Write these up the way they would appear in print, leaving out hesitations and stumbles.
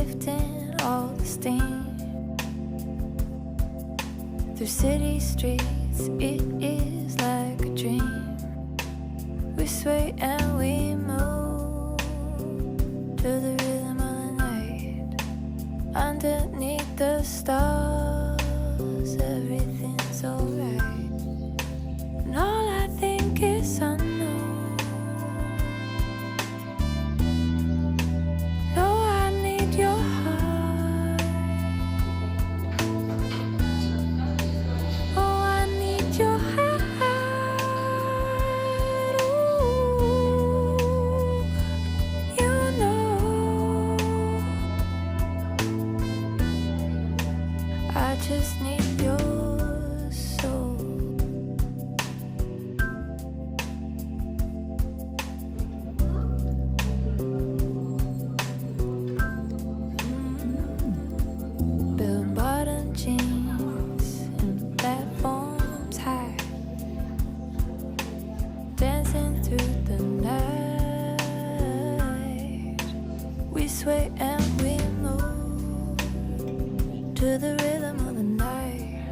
lifting all the steam through city streets. It is like a dream. We sway and we move to the rhythm of the night. Underneath the stars, everything's alright. And all I think is unknown. No, I need your heart. Oh, I need your heart. Ooh, you know, I just need your soul. Bill bottom jeans and platforms high, dancing through the night. We sway and we move to the rhythm of the night.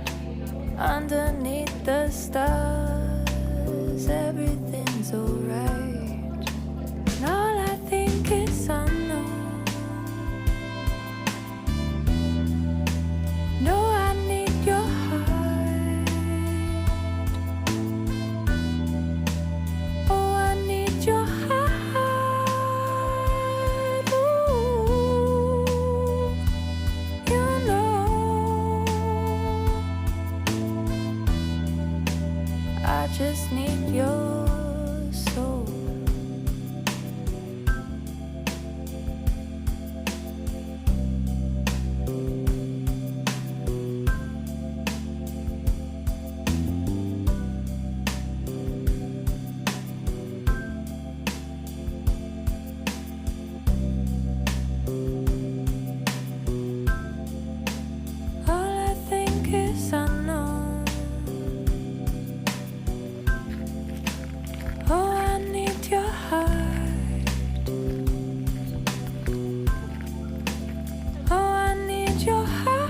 Underneath the stars, everything's alright. And all I think is unknown. No, I need your heart. Oh, I need your heart. Ooh, you know, I just need your soul. All I think is unknown. Oh, I need your heart. Oh, I need your heart.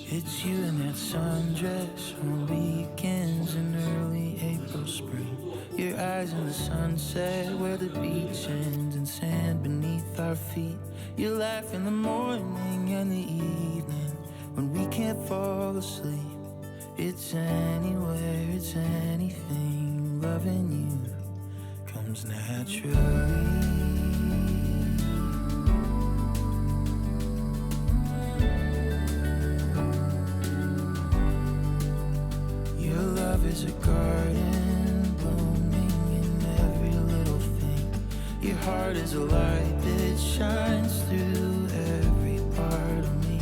It's you in that sundress on weekends in early April, spring. Your eyes in the sunset where the beach ends and sand beneath our feet. Your laugh in the morning and the evening when we can't fall asleep. It's anywhere, it's anything. Loving you comes naturally. Is a garden blooming in every little thing. Your heart is a light that shines through every part of me.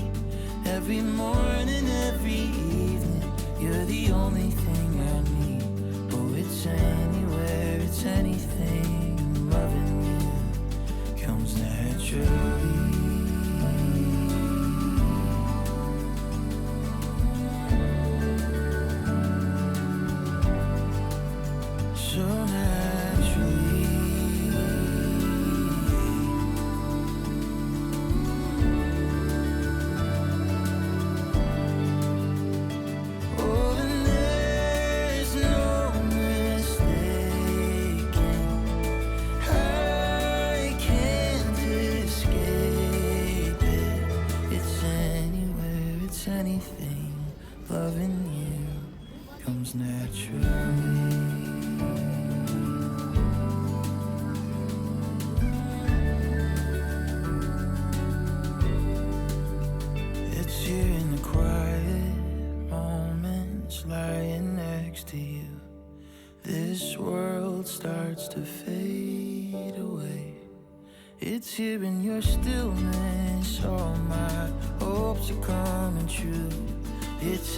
Every morning, every evening, you're the only thing I need. Oh, it's anywhere, it's anything. Loving you comes naturally. Loving you comes naturally. It's here in the quiet moments lying next to you. This world starts to fade away. It's here in your stillness, all my hopes are coming true. It's